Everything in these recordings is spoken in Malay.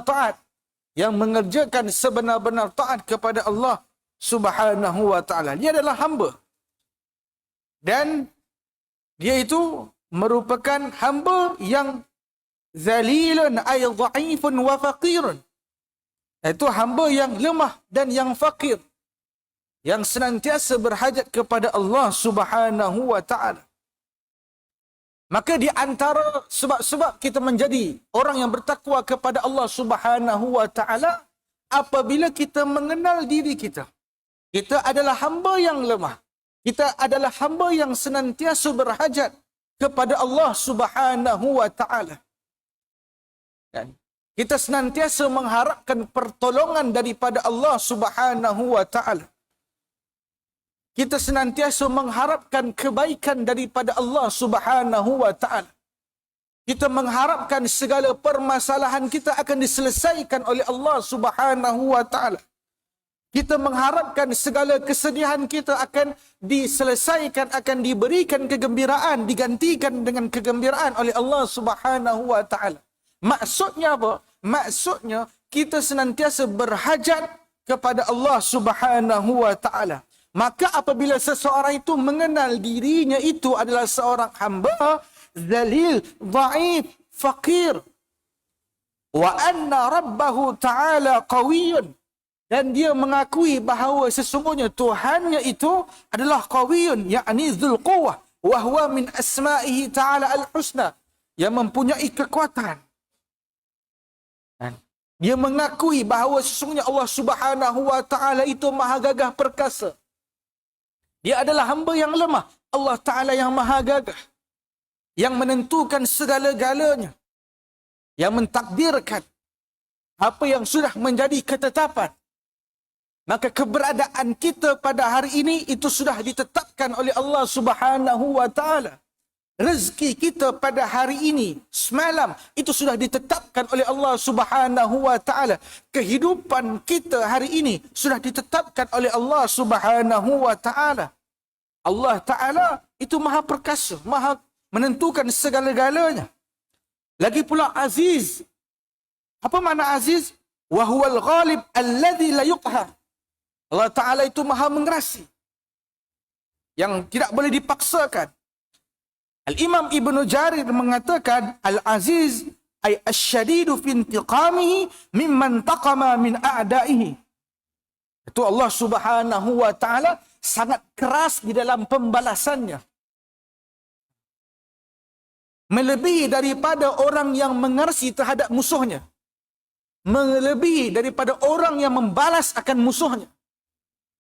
taat, yang mengerjakan sebenar-benar taat kepada Allah Subhanahu wa ta'ala. Dia adalah hamba. Dan dia itu merupakan hamba yang zalilun ay dha'ifun wa faqirun. Itu hamba yang lemah dan yang fakir, yang senantiasa berhajat kepada Allah Subhanahu wa ta'ala. Maka di antara sebab-sebab kita menjadi orang yang bertakwa kepada Allah Subhanahu wa ta'ala, apabila kita mengenal diri kita. Kita adalah hamba yang lemah. Kita adalah hamba yang senantiasa berhajat kepada Allah Subhanahu wa ta'ala. Dan kita senantiasa mengharapkan pertolongan daripada Allah Subhanahu wa ta'ala. Kita senantiasa mengharapkan kebaikan daripada Allah Subhanahu wa ta'ala. Kita mengharapkan segala permasalahan kita akan diselesaikan oleh Allah Subhanahu wa ta'ala. Kita mengharapkan segala kesedihan kita akan diselesaikan, akan diberikan kegembiraan, digantikan dengan kegembiraan oleh Allah Subhanahu wa ta'ala. Maksudnya apa? Maksudnya kita senantiasa berhajat kepada Allah Subhanahu wa ta'ala. Maka apabila seseorang itu mengenal dirinya itu adalah seorang hamba, zalil, dhaif, faqir, wa anna rabbahu ta'ala qawiyyun, dan dia mengakui bahawa sesungguhnya Tuhannya itu adalah qawiyyun, yakni dzul quwwah, wa huwa min asma'ihi ta'ala al-husna, yang mempunyai kekuatan. Dia mengakui bahawa sesungguhnya Allah Subhanahu wa ta'ala itu maha gagah perkasa. Dia adalah hamba yang lemah. Allah Ta'ala yang maha gagah, yang menentukan segala-galanya, yang mentakdirkan apa yang sudah menjadi ketetapan. Maka keberadaan kita pada hari ini itu sudah ditetapkan oleh Allah Subhanahu wa ta'ala. Rezeki kita pada hari ini, semalam, itu sudah ditetapkan oleh Allah Subhanahu wa ta'ala. Kehidupan kita hari ini sudah ditetapkan oleh Allah Subhanahu wa ta'ala. Allah Ta'ala itu maha perkasa, maha menentukan segala-galanya. Lagi pula aziz. Apa makna aziz? Wa huwal ghalib alladhi la yuqhar. Allah Ta'ala itu maha mengerasi, yang tidak boleh dipaksakan. Al-Imam Ibn Jarir mengatakan, Al-Aziz ay asyadidu fi intiqamihi mimman taqama min a'daihi. Itu Allah Subhanahu wa ta'ala sangat keras di dalam pembalasannya. Melebihi daripada orang yang mengerasi terhadap musuhnya. Melebihi daripada orang yang membalas akan musuhnya.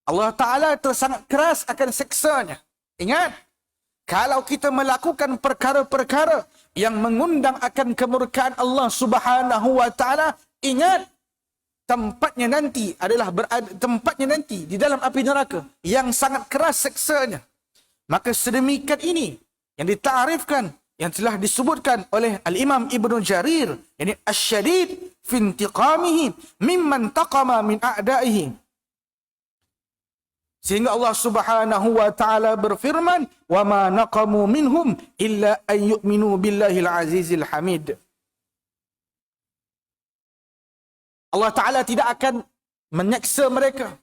Allah Ta'ala sangat keras akan seksanya. Ingat, kalau kita melakukan perkara-perkara yang mengundang akan kemurkaan Allah Subhanahu wa ta'ala, ingat, tempatnya nanti adalah tempatnya nanti di dalam api neraka yang sangat keras seksanya. Maka sedemikian ini yang ditarifkan, yang telah disebutkan oleh Al-Imam Ibn Jarir, yakni asyadid fi intiqamihi mimman taqama min a'daihi. Sehingga Allah Subhanahu wa ta'ala berfirman, wa ma naqamu minhum illa an yu'minu billahil azizil hamid. Allah Ta'ala tidak akan menyaksa mereka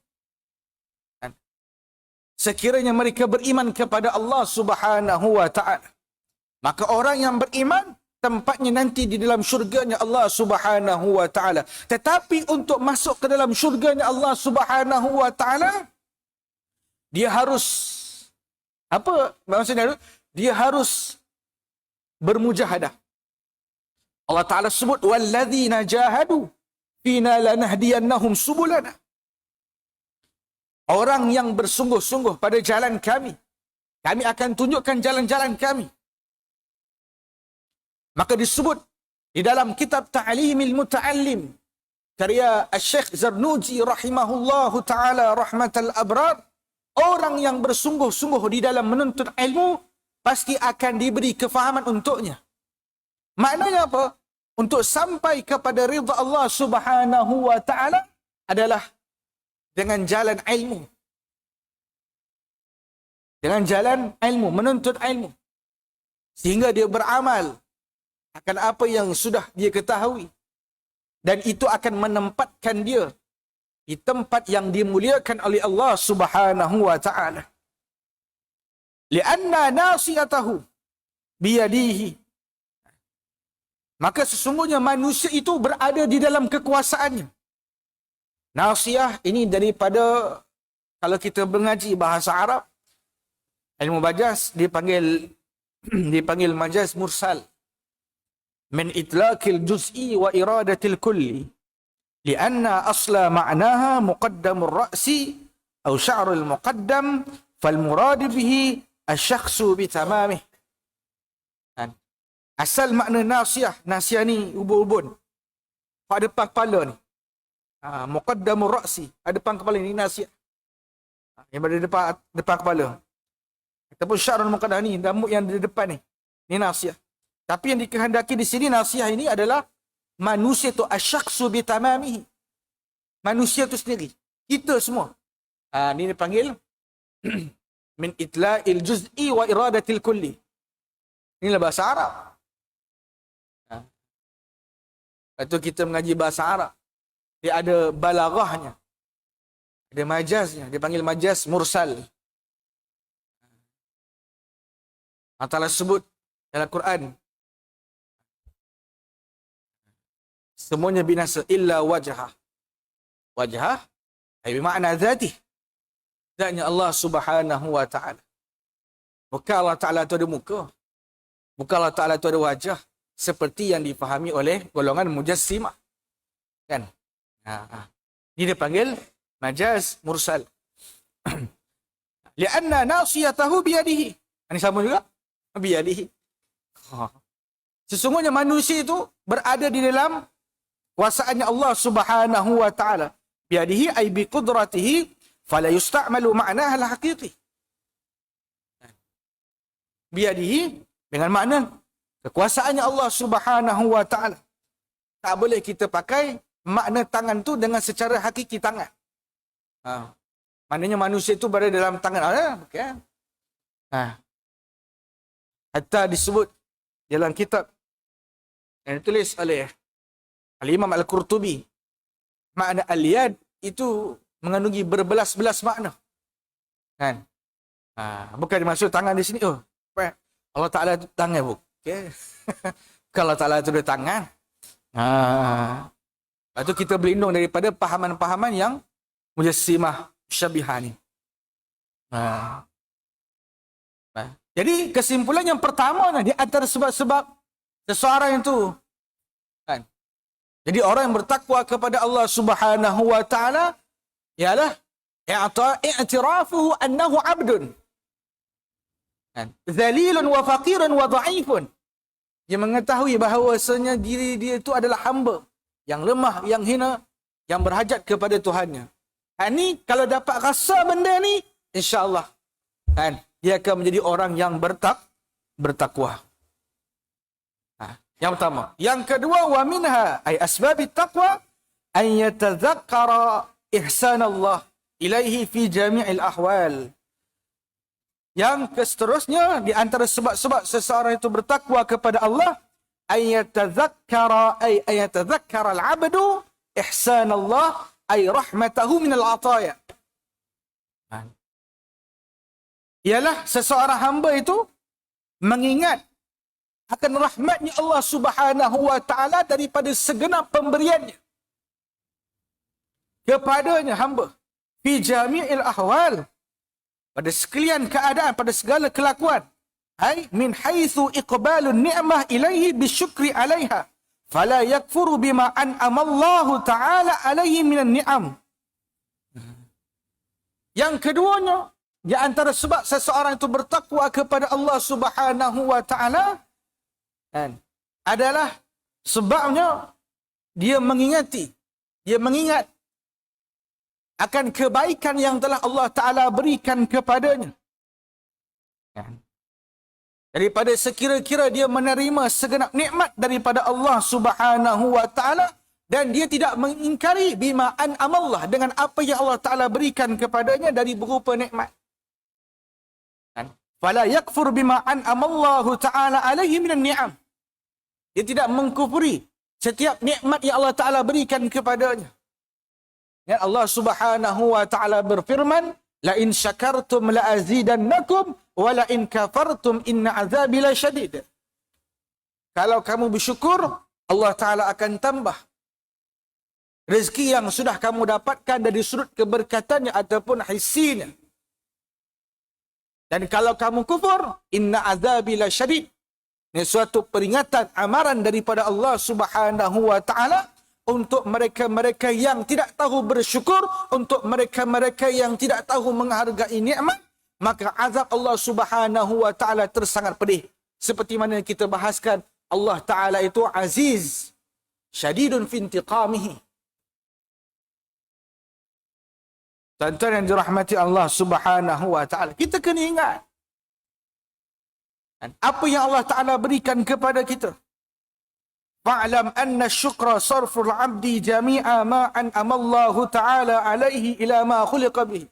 sekiranya mereka beriman kepada Allah Subhanahu wa ta'ala. Maka orang yang beriman, tempatnya nanti di dalam syurganya Allah Subhanahu wa ta'ala. Tetapi untuk masuk ke dalam syurganya Allah Subhanahu wa ta'ala, dia harus, apa maksudnya? Dia harus bermujahadah. Allah Ta'ala sebut, وَالَّذِينَ جَاهَدُوا فِينَا لَنَهْدِيَنَّهُمْ سُبُلَنَا. Orang yang bersungguh-sungguh pada jalan kami, kami akan tunjukkan jalan-jalan kami. Maka disebut di dalam kitab Ta'limil Muta'allim, karya Syekh Zarnuji rahimahullahu ta'ala rahmatal abrar, orang yang bersungguh-sungguh di dalam menuntut ilmu, pasti akan diberi kefahaman untuknya. Maknanya apa? Untuk sampai kepada ridha Allah Subhanahu wa ta'ala adalah dengan jalan ilmu. Dengan jalan ilmu, menuntut ilmu. Sehingga dia beramal akan apa yang sudah dia ketahui. dan itu akan menempatkan dia di tempat yang dimuliakan oleh Allah Subhanahu wa taala. Lianna nasiyatahu biyadihi. Maka sesungguhnya manusia itu berada di dalam kekuasaannya. Nasiyah ini daripada, kalau kita mengaji bahasa Arab, ilmu majaz dipanggil majaz mursal. Min itlaqil juz'i wa iradatil kulli. Lianna asla ma'naha muqaddamur ra'si atau sya'rul muqaddam fal murad bihi asy-syakhsu bitamamih. Asal makna nasiyah, nasiyah ni ubun-ubun. Pada depan kepala ni. Muqaddamur ra'si, ada depan kepala ni nasiyah. Yang berada depan kepala. Ataupun sya'rul muqaddam ni, rambut yang di depan ni. Ni nasiyah. Tapi yang dikehendaki di sini nasiyah ini adalah manusia tu asy-syakhsu bitamamihi. Manusia tu sendiri. Kita semua. Ni dipanggil min itla'il juz'i wa iradatil kulli. Inilah bahasa Arab. Lepas tu kita mengaji bahasa Arab. Dia ada balaghahnya. Ada majaznya. Dia panggil majaz mursal. Allah Ta'ala sebut dalam Quran. Semuanya binasa illa wajhah. Wajhah bermakna zatih. Zatnya Allah Subhanahu wa taala. Bukan Allah Taala tu ada muka. Bukan Allah Taala tu ada wajah seperti yang difahami oleh golongan mujassimah. Kan? Ini dia panggil majaz mursal. Lianna nasiyatahu biyadihi. Ini sama juga biyadihi. Sesungguhnya manusia itu berada di dalam kuasaannya Allah Subhanahu wa taala. Biyadihi ay bi qudratihi fala yusta'malu ma'naha al-haqiqi. Biyadihi dengan makna kekuasaannya Allah Subhanahu wa taala. Tak boleh kita pakai makna tangan tu dengan secara hakiki tangan. Maknanya manusia itu berada dalam tangan Allah. Okay. Hatta disebut dalam kitab yang ditulis oleh Al-Imam Al-Qurtubi, makna al-yad itu mengandungi berbelas-belas makna. Kan? Bukan dimaksud tangan di sini. Allah Ta'ala itu tangan, bu. Okay. Kalau Allah Ta'ala itu ada tangan. Lepas tu kita berlindung daripada pahaman-pahaman yang mujassimah syabihah ni. Jadi kesimpulan yang pertama di antara sebab-sebab seseorang itu, kan? Jadi orang yang bertakwa kepada Allah Subhanahu wa taala ialah i'tirafuhu annahu 'abdun. Kan? Zalilun wa faqirun wa dha'ifun. Dia mengetahui bahawasanya diri dia itu adalah hamba yang lemah, yang hina, yang berhajat kepada Tuhannya. Ini kalau dapat rasa benda ni, insya-Allah, kan, dia akan menjadi orang yang bertakwa. Yang pertama. Yang kedua, wa minha ay asbabit taqwa an yatadhakkara ihsanallah ilaihi fi jami'il ahwal. Yang seterusnya di antara sebab-sebab seseorang itu bertakwa kepada Allah, ay yatadhakkara al-'abdu ihsanallah ay rahmatahu min al-'ataya. Ialah seseorang hamba itu mengingat akan rahmatnya Allah Subhanahu wa taala daripada segenap pemberiannya kepadanya hamba fi jami'il ahwal, pada sekalian keadaan, pada segala kelakuan. Ai min haitsu iqbalun ni'mah ilaihi bisyukri 'alaiha fala yakfuru bima an'ama Allah taala alaihi minan ni'am. Yang keduanya, di antara sebab seseorang itu bertakwa kepada Allah Subhanahu wa taala adalah sebabnya dia mengingat akan kebaikan yang telah Allah Ta'ala berikan kepadanya. Daripada sekira-kira dia menerima segenap nikmat daripada Allah Subhanahu wa Ta'ala, dan dia tidak mengingkari bima an'amallah, dengan apa yang Allah Ta'ala berikan kepadanya dari berupa nikmat. Fala yakfur bima an'amallahu ta'ala alaihi minan ni'am. Dia tidak mengkufuri setiap nikmat yang Allah Ta'ala berikan kepadanya. Ya, Allah Subhanahu wa Ta'ala berfirman, la in syakartum la azidannakum wa la in kafartum inna azabi lasyadid. Kalau kamu bersyukur, Allah Ta'ala akan tambah rezeki yang sudah kamu dapatkan dari sudut keberkatannya ataupun hisinya. Dan kalau kamu kufur, inna azabi lasyadid. Ini suatu peringatan, amaran daripada Allah Subhanahu wa Ta'ala untuk mereka-mereka yang tidak tahu bersyukur, untuk mereka-mereka yang tidak tahu menghargai nikmat, maka azab Allah Subhanahu wa Ta'ala tersangat pedih. Seperti mana kita bahaskan, Allah Ta'ala itu aziz, syadidun fi intiqamihi. Tuan-tuan yang dirahmati Allah Subhanahu wa Ta'ala, kita kena ingat apa yang Allah Ta'ala berikan kepada kita. Fa'lam anna syukra sarful abdi jami'a ma an'ama Allah Ta'ala alaihi ila ma khuliqa bihi.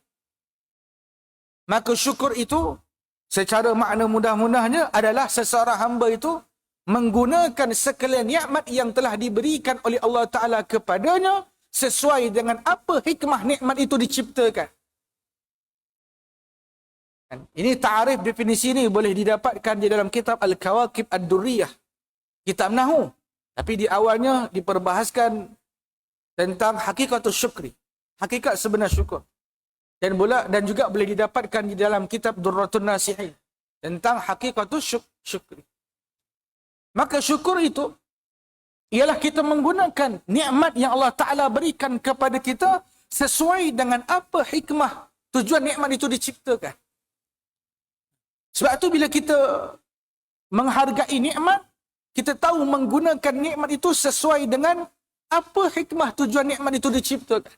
Maka syukur itu secara makna mudah-mudahnya adalah seseorang hamba itu menggunakan sekalian nikmat yang telah diberikan oleh Allah Ta'ala kepadanya sesuai dengan apa hikmah nikmat itu diciptakan. Ini ta'arif, definisi ini boleh didapatkan di dalam kitab Al-Kawakib Ad-Durriyah, kitab Nahu. Tapi di awalnya diperbahaskan tentang hakikatul syukri, hakikat sebenar syukur. Dan juga boleh didapatkan di dalam kitab Durratun Nasihin tentang hakikatul syukri. Maka syukur itu ialah kita menggunakan nikmat yang Allah Ta'ala berikan kepada kita sesuai dengan apa hikmah tujuan nikmat itu diciptakan. Sebab tu bila kita menghargai nikmat, kita tahu menggunakan nikmat itu sesuai dengan apa hikmah tujuan nikmat itu diciptakan.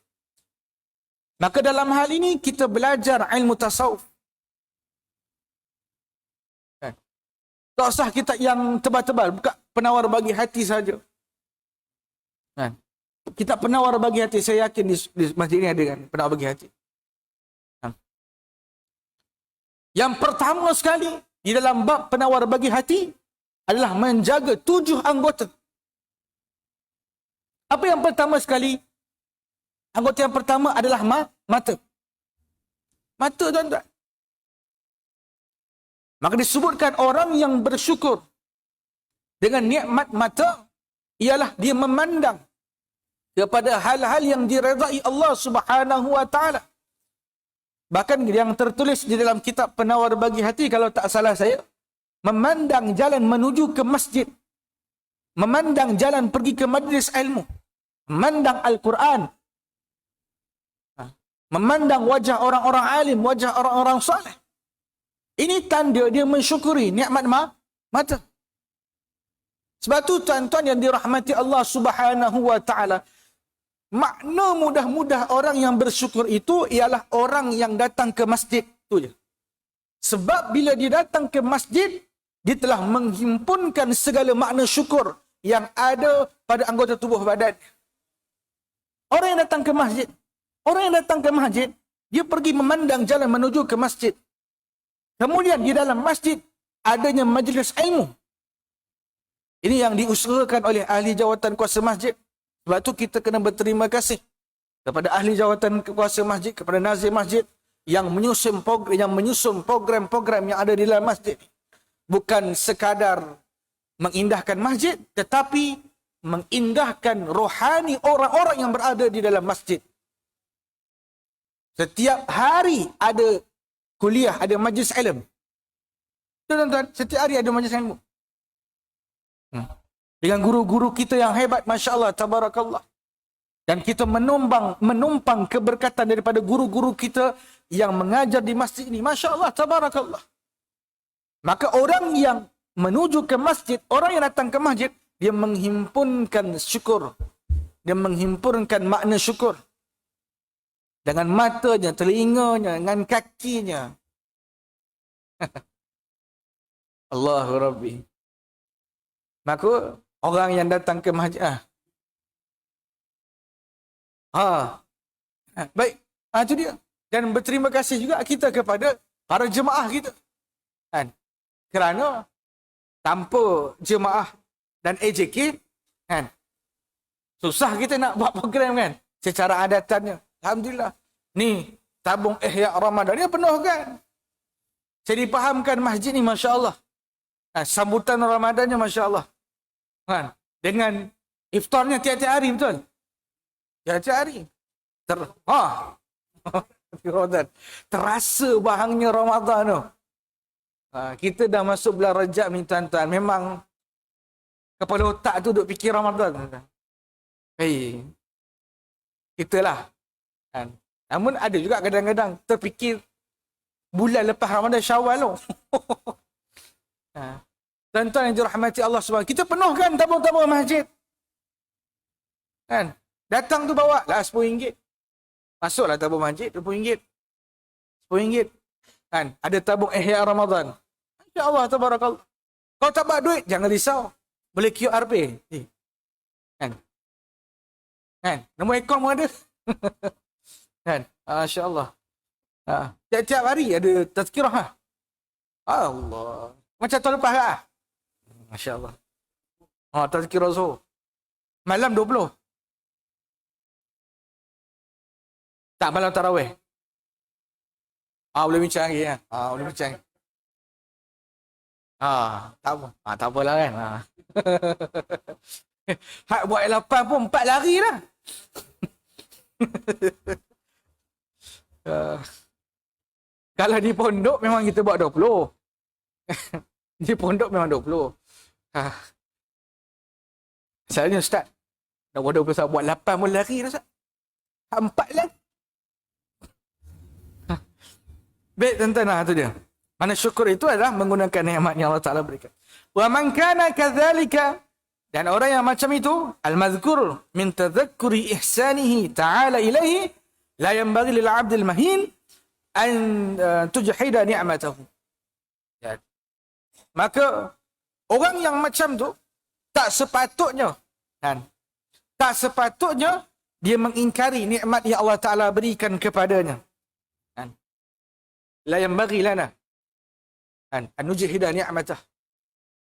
Maka dalam hal ini kita belajar ilmu tasawuf. Tak usah kita yang tebal-tebal, buka penawar bagi hati saja. Kitab penawar bagi hati, saya yakin di masjid ini ada kan penawar bagi hati. Yang pertama sekali di dalam bab penawar bagi hati adalah menjaga 7 anggota. Apa yang pertama sekali? Anggota yang pertama adalah mata. Mata, tuan-tuan. Maka disebutkan orang yang bersyukur dengan nikmat mata ialah dia memandang kepada hal-hal yang diredai Allah Subhanahu wa Ta'ala. Bahkan yang tertulis di dalam kitab penawar bagi hati, kalau tak salah saya, memandang jalan menuju ke masjid, memandang jalan pergi ke majlis ilmu, memandang Al-Quran, memandang wajah orang-orang alim, wajah orang-orang saleh. Ini tanda dia mensyukuri nikmat mata. Sebab tu tuan-tuan yang dirahmati Allah Subhanahu wa Ta'ala, makna mudah-mudah orang yang bersyukur itu ialah orang yang datang ke masjid. Itu je. Sebab bila dia datang ke masjid, dia telah menghimpunkan segala makna syukur yang ada pada anggota tubuh badan. Orang yang datang ke masjid, dia pergi memandang jalan menuju ke masjid. Kemudian di dalam masjid adanya majlis ilmu. Ini yang diusahakan oleh ahli jawatan kuasa masjid. Sebab tu kita kena berterima kasih kepada ahli jawatan kuasa masjid, kepada nazir masjid yang menyusun program-program yang ada di dalam masjid. Bukan sekadar mengindahkan masjid, tetapi mengindahkan rohani orang-orang yang berada di dalam masjid. Setiap hari ada kuliah, ada majlis ilmu. Tuan-tuan, setiap hari ada majlis ilmu. Dengan guru-guru kita yang hebat, Masya Allah, Tabarakallah. Dan kita menumpang keberkatan daripada guru-guru kita yang mengajar di masjid ini. Masya Allah, Tabarakallah. Maka orang yang menuju ke masjid, orang yang datang ke masjid, dia menghimpunkan syukur. Dia menghimpunkan makna syukur. Dengan matanya, telinganya, dengan kakinya. Allahu Rabbi. Maka orang yang datang ke masjid, baik, itu dia. Dan berterima kasih juga kita kepada para jemaah kita. Kan? Kerana tanpa jemaah dan AJK, kan, Susah kita nak buat program kan. Secara adatannya. Alhamdulillah. Ni tabung Ihya Ramadan ni penuh kan. Saya dipahamkan masjid ni Masya Allah. Sambutan Ramadannya Masya Allah. Kan? Dengan iftarnya tiap-tiap hari betul. Tiap-tiap hari. Terasa bahangnya Ramadan tu. Kita dah masuk bulan Rajab ni tuan-tuan. Memang kepala otak tu duk fikir Ramadan. Kita lah. Kan? Namun ada juga kadang-kadang terfikir bulan lepas Ramadan Syawal tu. Tuan-tuan yang dirahmati Allah SWT. Kita penuhkan tabung-tabung masjid. Kan? Datang tu bawa lah RM10. Masuklah tabung masjid RM20. RM10. Kan? Ada tabung Ihya Ramadan. InsyaAllah, tabarakallah. Kau tak buat duit, jangan risau. Boleh QR pay. Kan? Kan? Nombor akaun pun ada. Kan? Masya-Allah. Tiap-tiap hari ada tazkirah. Allah. Macam tahun lepas lah. Masya-Allah. Tazkirah Zuhur. Malam 20. Tak malam tarawih. Boleh bincang lagi ya. Boleh bincang. Tak apa. Tak apalah kan. Hak buat 8 pun 4 lari lah. Kalau di pondok memang kita buat 20. Di pondok memang 20. Misalnya Ustaz, dah buat 20 buat 8 pun lari dah Ustaz. 4 lagi. Baik tuan-tuan, tu dia. Mana syukur itu adalah menggunakan nikmat yang Allah Ta'ala berikan. Wa man kana kadzalika, dan orang yang macam itu, al-mazkur min tadhakkuri ihsanihi ta'ala ilaihi, la yanbaghi lil 'abdil mahin an tujhida ni'matahu. Ya. Maka orang yang macam tu tak sepatutnya dia mengingkari nikmat yang Allah Ta'ala berikan kepadanya. La yanbaghi lana an nujhida ni'matah.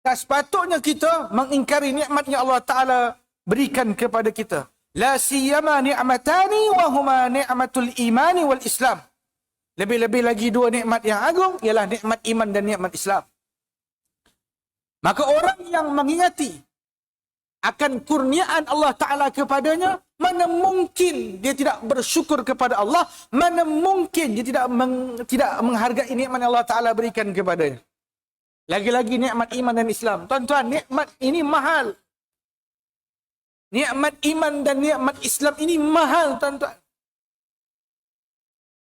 Tak sepatutnya kita mengingkari nikmat yang Allah Ta'ala berikan kepada kita. La siyama ni'matani wa huma ni'matul imani wal Islam. Lebih-lebih lagi dua nikmat yang agung ialah nikmat iman dan nikmat Islam. Maka orang yang mengingati akan kurniaan Allah Ta'ala kepadanya, mana mungkin dia tidak bersyukur kepada Allah, mana mungkin dia tidak menghargai nikmat yang Allah Ta'ala berikan kepadanya. Lagi-lagi nikmat iman dan Islam. Tuan-tuan, nikmat ini mahal. Nikmat iman dan nikmat Islam ini mahal, tuan-tuan.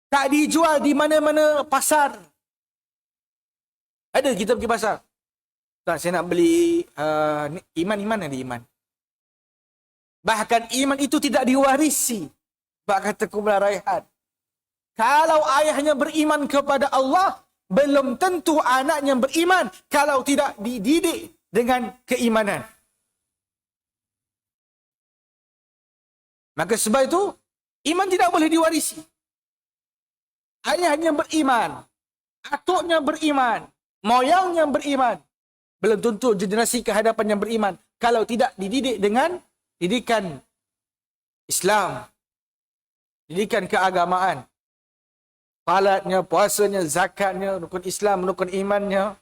Tak dijual di mana-mana pasar. Ada kita pergi pasar. Tak, saya nak beli iman ada iman. Bahkan iman itu tidak diwarisi. Sebab kata Kubra Raihan, kalau ayahnya beriman kepada Allah, belum tentu anaknya beriman kalau tidak dididik dengan keimanan. Maka sebab itu, iman tidak boleh diwarisi. Ayahnya beriman, atuknya beriman, moyangnya beriman. Belum tentu generasi kehadapan yang beriman kalau tidak dididik dengan didikan Islam, didikan keagamaan. Salatnya, puasanya, zakatnya, rukun Islam, rukun imannya.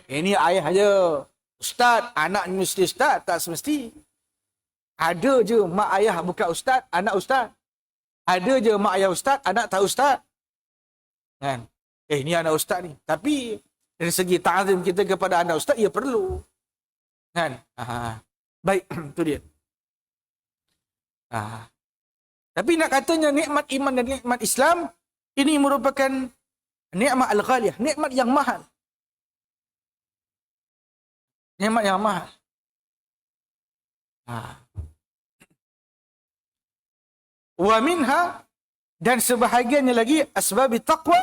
Ini ayah aja ustaz, anak mesti ustaz, tak semesti. Ada je mak ayah bukan ustaz, anak ustaz. Ada je mak ayah ustaz, anak tak ustaz. Kan? Ni anak ustaz ni. Tapi dari segi ta'zim kita kepada anak ustaz, ia perlu. Kan? Baik, tu dia. Tapi nak katanya nikmat iman dan nikmat Islam, ini merupakan nikmat al-ghaliyah, nikmat yang mahal. Nikmat yang mahal. Wa minha, dan sebahagiannya lagi, asbab taqwa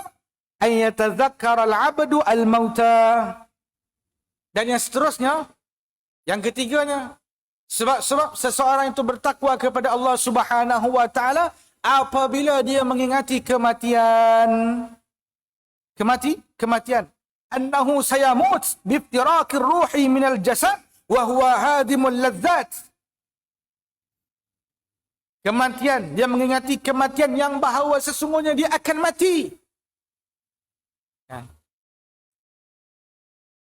an yatadhakkara al-'abdu al-mauta. Dan yang seterusnya, yang ketiganya, sebab seseorang itu bertakwa kepada Allah Subhanahu wa taala apabila dia mengingati kematian. Kematian. Annahu sayamut bi iftiraqir ruhi minal jasad wa huwa hadimul ladzat. Kematian, dia mengingati kematian yang bahawa sesungguhnya dia akan mati.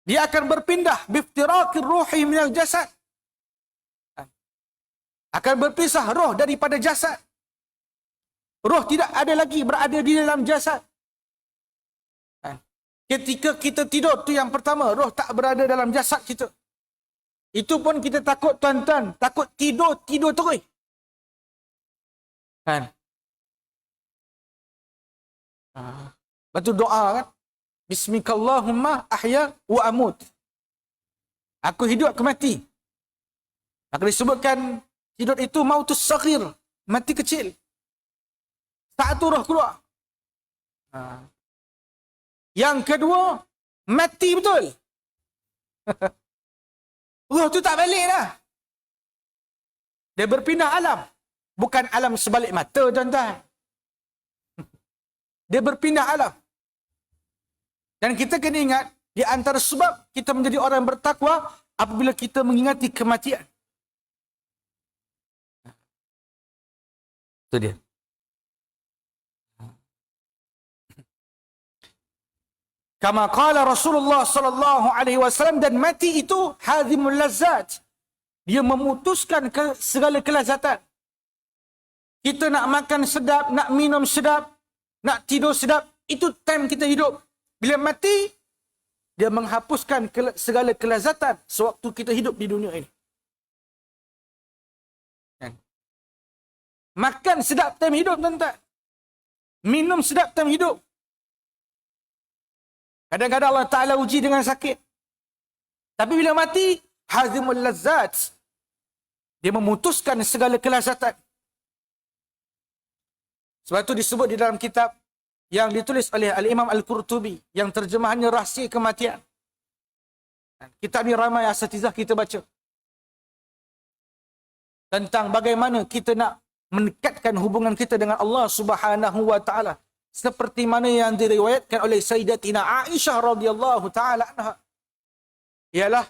Dia akan berpindah biftirakir ruhi minal jasad. Akan berpisah roh daripada jasad. Roh tidak ada lagi berada di dalam jasad. Ketika kita tidur, tu yang pertama, roh tak berada dalam jasad kita. Itu pun kita takut tuan-tuan, takut tidur terus. Kan? Lepas tu doa kan? Bismikallahumma ahya wa amut. Aku hidup, aku mati. Maka disebutkan tidur itu mautus saghir, mati kecil. Saat tu roh keluar. Yang kedua, mati betul. Roh tu tak balik dah. Dia berpindah alam. Bukan alam sebalik mata, tuan-tuan. Dia berpindah alam. Dan kita kena ingat, di antara sebab kita menjadi orang yang bertakwa, apabila kita mengingati kematian. Itu dia. Kama qala Rasulullah sallallahu alaihi wasallam, dan mati itu hadimul lazzat. Dia memutuskan segala kelazatan. Kita nak makan sedap, nak minum sedap, nak tidur sedap, itu time kita hidup. Bila mati, dia menghapuskan segala kelazatan sewaktu kita hidup di dunia ini. Makan sedap time hidup, tuan-tuan. Minum sedap time hidup. Kadang-kadang Allah Ta'ala uji dengan sakit. Tapi bila mati, hazimul lazzat. Dia memutuskan segala kelazatan. Sebab itu disebut di dalam kitab yang ditulis oleh Al-Imam Al-Qurtubi, yang terjemahannya Rahsia Kematian. Kitab ni ramai asatizah kita baca. Tentang bagaimana kita nak mendekatkan hubungan kita dengan Allah Subhanahu wa taala, seperti mana yang diriwayatkan oleh Sayyidatina Aisyah radhiyallahu taala anha. Ialah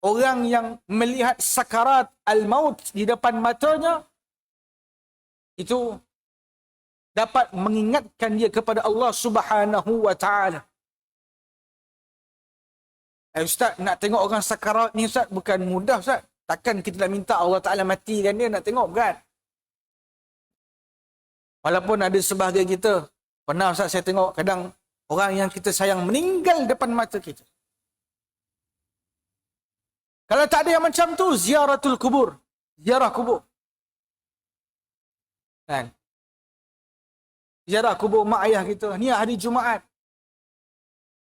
orang yang melihat sakarat al-maut di depan matanya, itu dapat mengingatkan dia kepada Allah Subhanahu wa taala. Ustaz, nak tengok orang sakarat ni Ustaz, bukan mudah Ustaz. Takkan kita nak minta Allah Ta'ala matikan dia, nak tengok, bukan? Walaupun ada sebahagian kita, pernah Ustaz saya tengok kadang orang yang kita sayang meninggal depan mata kita. Kalau tak ada yang macam tu, ziaratul kubur. Ziarah kubur. Kan? Ziarah kubur mak ayah kita. Ni hari Jumaat.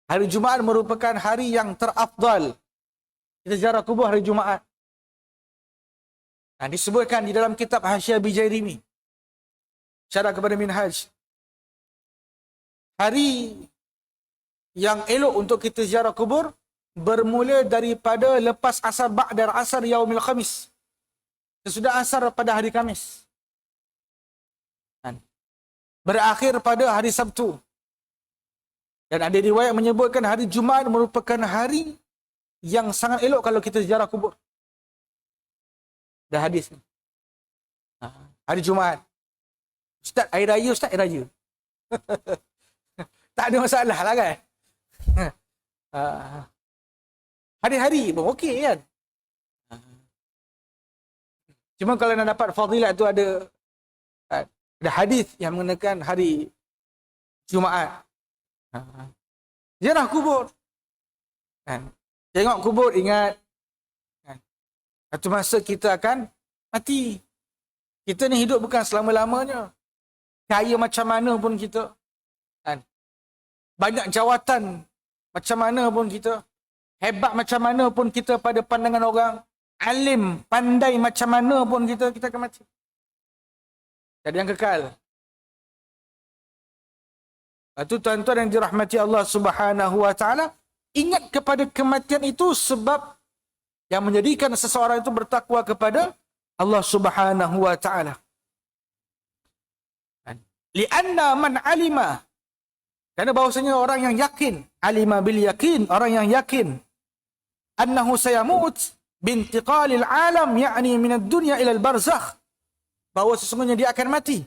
Hari Jumaat merupakan hari yang terafdal. Kita ziarah kubur hari Jumaat. Disebutkan di dalam kitab Hasyiah Bijairimi, syarah kepada Minhaj, hari yang elok untuk kita ziarah kubur bermula daripada lepas asar, ba'da asar yaumil khamis, sesudah asar pada hari Khamis, berakhir pada hari Sabtu. Dan ada riwayat menyebutkan hari Jumaat merupakan hari yang sangat elok kalau kita ziarah kubur. Dah hadis ni. Hari Jumaat. Ustaz, hari raya, Ustaz, hari raya. Tak ada masalah lah kan. Hari-hari pun okey kan. Cuma kalau nak dapat fadilat tu ada hadis yang mengenakan hari Jumaat. Ziarah kubur. Tengok kubur, ingat. Satu masa kita akan mati. Kita ni hidup bukan selama-lamanya. Kaya macam mana pun kita, banyak jawatan macam mana pun kita, hebat macam mana pun kita pada pandangan orang, alim, pandai macam mana pun kita akan mati. Jadi yang kekal. Itu tuan-tuan yang dirahmati Allah Subhanahu wa taala, ingat kepada kematian itu sebab yang menjadikan seseorang itu bertakwa kepada Allah Subhanahu wa taala. Lianna man alima, kerana bahawasanya orang yang yakin, alima bil yakin, orang yang yakin, annahu sayamut, bintiqalil alam yakni minad dunya ila al-barzakh, bahawa sesungguhnya dia akan mati,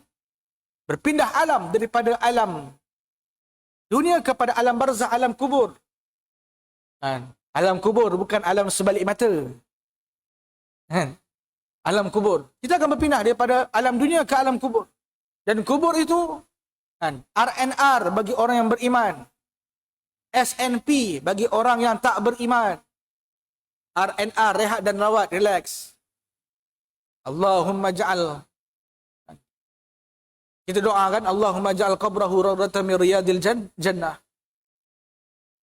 berpindah alam daripada alam dunia kepada alam barzakh, alam kubur. Alam kubur bukan alam sebalik mata. Alam kubur. Kita akan berpindah daripada alam dunia ke alam kubur. Dan kubur itu RNR bagi orang yang beriman. SNP bagi orang yang tak beriman. RNR, rehat dan rawat, relax. Allahumma ja'al. Kita doakan, Allahumma ja'al qabrahu rawdatan min riyadil jannah.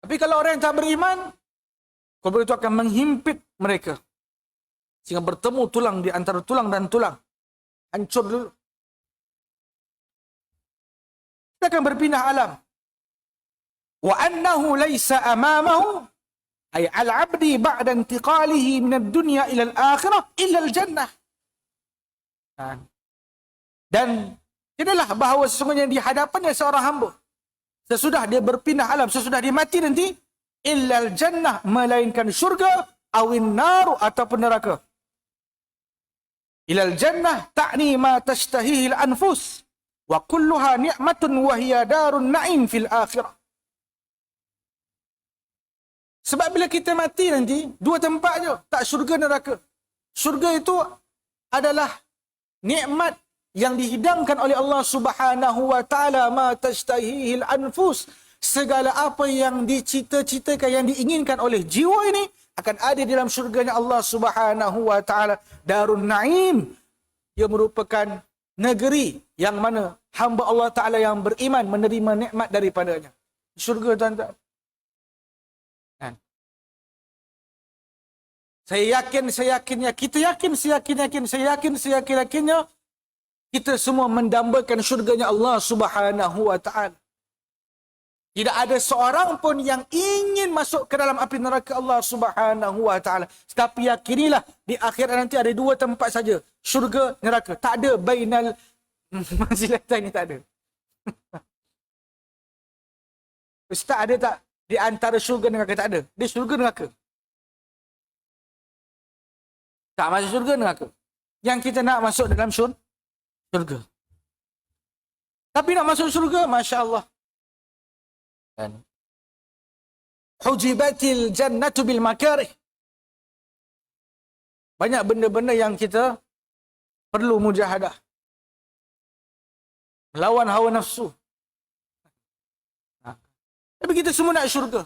Tapi kalau orang yang tak beriman, kubur itu akan menghimpit mereka. Sehingga bertemu tulang di antara tulang dan tulang. Hancur dulu. Kita akan berpindah alam. Wa annahu laysa amamahu ay al-'abdi ba'da intiqalihi min ad-dunya ila al-akhirah illa al-jannah. Dan inilah bahawa sesungguhnya di hadapannya seorang hamba, sesudah dia berpindah alam, sesudah dia mati nanti, illa al-jannah, melainkan syurga, awin naru, ataupun neraka. Ila al-jannah ta'ni ma tashtahihi al-anfus wa kulluha ni'matun wa hiya darun na'im fil akhirah. Sebab bila kita mati nanti, dua tempat je, tak syurga neraka. Syurga itu adalah nikmat yang dihidangkan oleh Allah Subhanahu wa taala, ma tashtahihi al-anfus, segala apa yang dicita-citakan, yang diinginkan oleh jiwa ini akan ada di dalam syurganya Allah Subhanahu wa taala. Darun Naim, ia merupakan negeri yang mana hamba Allah taala yang beriman menerima nikmat daripadanya. Syurga, tuan-tuan. Saya yakinnya, kita yakin, saya yakinnya, kita semua mendambakan syurganya Allah Subhanahu wa taala. Tidak ada seorang pun yang ingin masuk ke dalam api neraka Allah Subhanahu wa taala. Tetapi yakinilah, di akhirat nanti ada dua tempat saja, syurga, neraka. Tak ada bainal manzilatan ni, tak ada. Ustaz, ada tak di antara syurga neraka? Tak ada. Dia syurga neraka. Tak masuk syurga neraka. Yang kita nak masuk dalam syurga. Tapi nak masuk syurga, Masya Allah. Hujibatil jannatu bil makarih. Banyak benda-benda yang kita perlu mujahadah. Melawan hawa nafsu. Tapi kita semua nak syurga.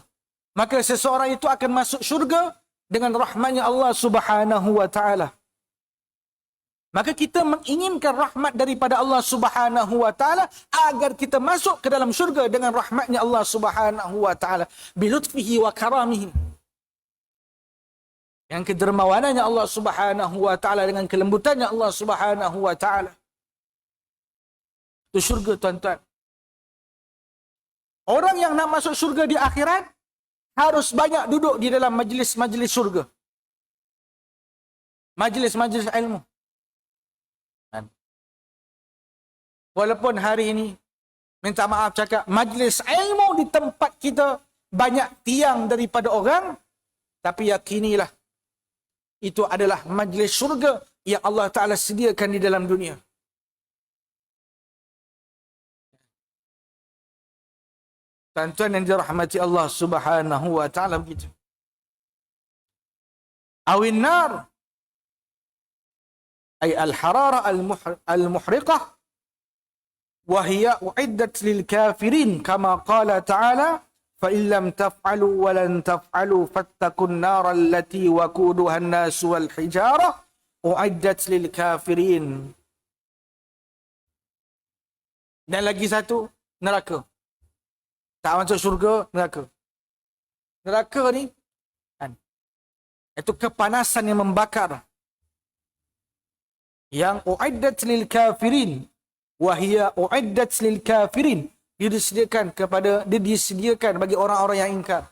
Maka seseorang itu akan masuk syurga dengan rahmatnya Allah Subhanahu wa taala. Maka kita menginginkan rahmat daripada Allah Subhanahu wa taala agar kita masuk ke dalam syurga dengan rahmatnya Allah Subhanahu wa taala, bilutfihi wa karamihi. Yang kedermawanannya Allah Subhanahu wa taala dengan kelembutannya Allah Subhanahu wa taala. Itu syurga, tuan-tuan. Orang yang nak masuk syurga di akhirat harus banyak duduk di dalam majlis-majlis syurga. Majlis-majlis ilmu. Walaupun hari ini, minta maaf cakap, majlis ilmu di tempat kita banyak tiang daripada orang, tapi yakinilah, itu adalah majlis syurga yang Allah Ta'ala sediakan di dalam dunia. Tuan-tuan yang dirahmati Allah Subhanahu wa Ta'ala begitu. Awin nar, ay al-harara al-muhriqah, وهي أعدت للكافرين كما قال تعالى فإن لم تفعلوا ولن تفعلوا فاتقوا النار التي وقودها الناس والحجارة أعدت للكافرين. Dan lagi satu, neraka. Tak masuk syurga, neraka. Neraka ni itu kepanasan yang membakar, yang uiddat lil kafirin. Wahia uiddat lil kafirin, dia disediakan bagi orang-orang yang ingkar.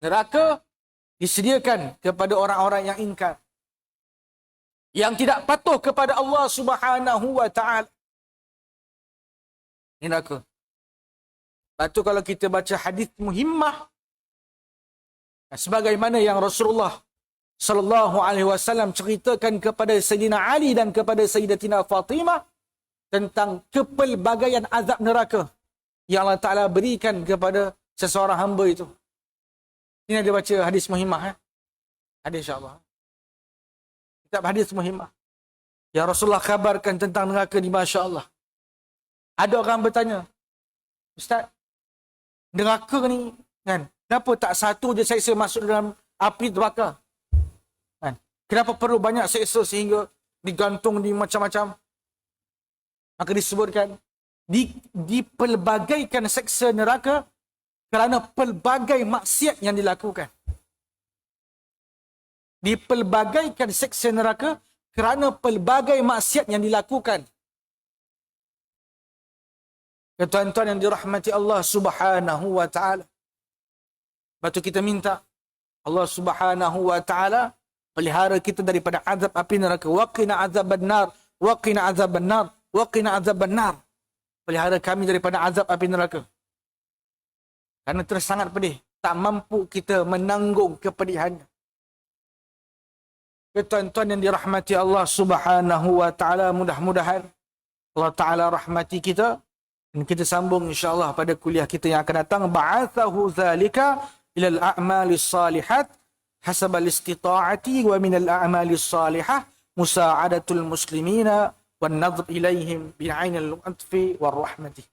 Neraka disediakan kepada orang-orang yang ingkar, yang tidak patuh kepada Allah Subhanahu wa taala. Ini neraka. Lepas tu kalau kita baca hadis muhimmah, Sebagaimana yang Rasulullah sallallahu alaihi wasallam ceritakan kepada Sayyidina Ali dan kepada Sayyidatina Fatimah tentang kepelbagaian azab neraka yang Allah Ta'ala berikan kepada seseorang hamba itu. Ini ada baca hadis muhimmah. Hadis insyaAllah. Kitab hadis muhimmah. Ya Rasulullah khabarkan tentang neraka ni, Masya Allah. Ada orang bertanya, Ustaz, neraka ni, kan, kenapa tak satu je seksa masuk dalam api terbakar? Kan? Kenapa perlu banyak seksa sehingga digantung di macam-macam? Maka disebutkan, dipelbagaikan seksa neraka kerana pelbagai maksiat yang dilakukan. Dipelbagaikan seksa neraka kerana pelbagai maksiat yang dilakukan. Tuan-tuan yang dirahmati Allah Subhanahu wa Ta'ala. Lepas tu kita minta Allah Subhanahu wa Ta'ala pelihara kita daripada azab api neraka. Waqina azaban nar, waqina azaban nar, waqina azaban nar. Pelihara kami daripada azab api neraka. Kerana terus sangat pedih. Tak mampu kita menanggung kepedihannya. Tuan-tuan yang dirahmati Allah Subhanahu wa Ta'ala, mudah-mudahan Allah Ta'ala rahmati kita. Dan kita sambung insyaAllah pada kuliah kita yang akan datang. Ba'athahu zalika ilal a'malis salihat hasabal istita'ati wa minal a'malis salihah musa'adatul muslimina wan nadhr ilaihim bi'ainil atfi war rahmati.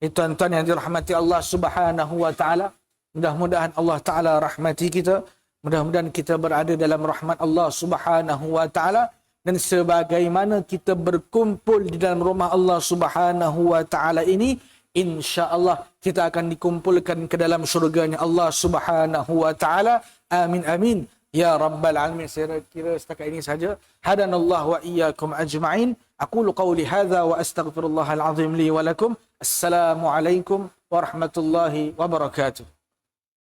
Tuan-tuan yang dirahmati Allah Subhanahu wa Ta'ala, mudah-mudahan Allah Ta'ala rahmati kita. Mudah-mudahan kita berada dalam rahmat Allah Subhanahu wa Ta'ala. Dan sebagaimana kita berkumpul di dalam rumah Allah Subhanahu wa Ta'ala ini, insya-Allah kita akan dikumpulkan ke dalam syurganya Allah Subhanahu wa Ta'ala. Amin amin ya rabbal alamin. Saya kira setakat ini saja. Hadanallahu wa iyyakum ajma'in. Aqulu qawli hadza wa astaghfirullahal azim li wa lakum. Assalamualaikum warahmatullahi wabarakatuh.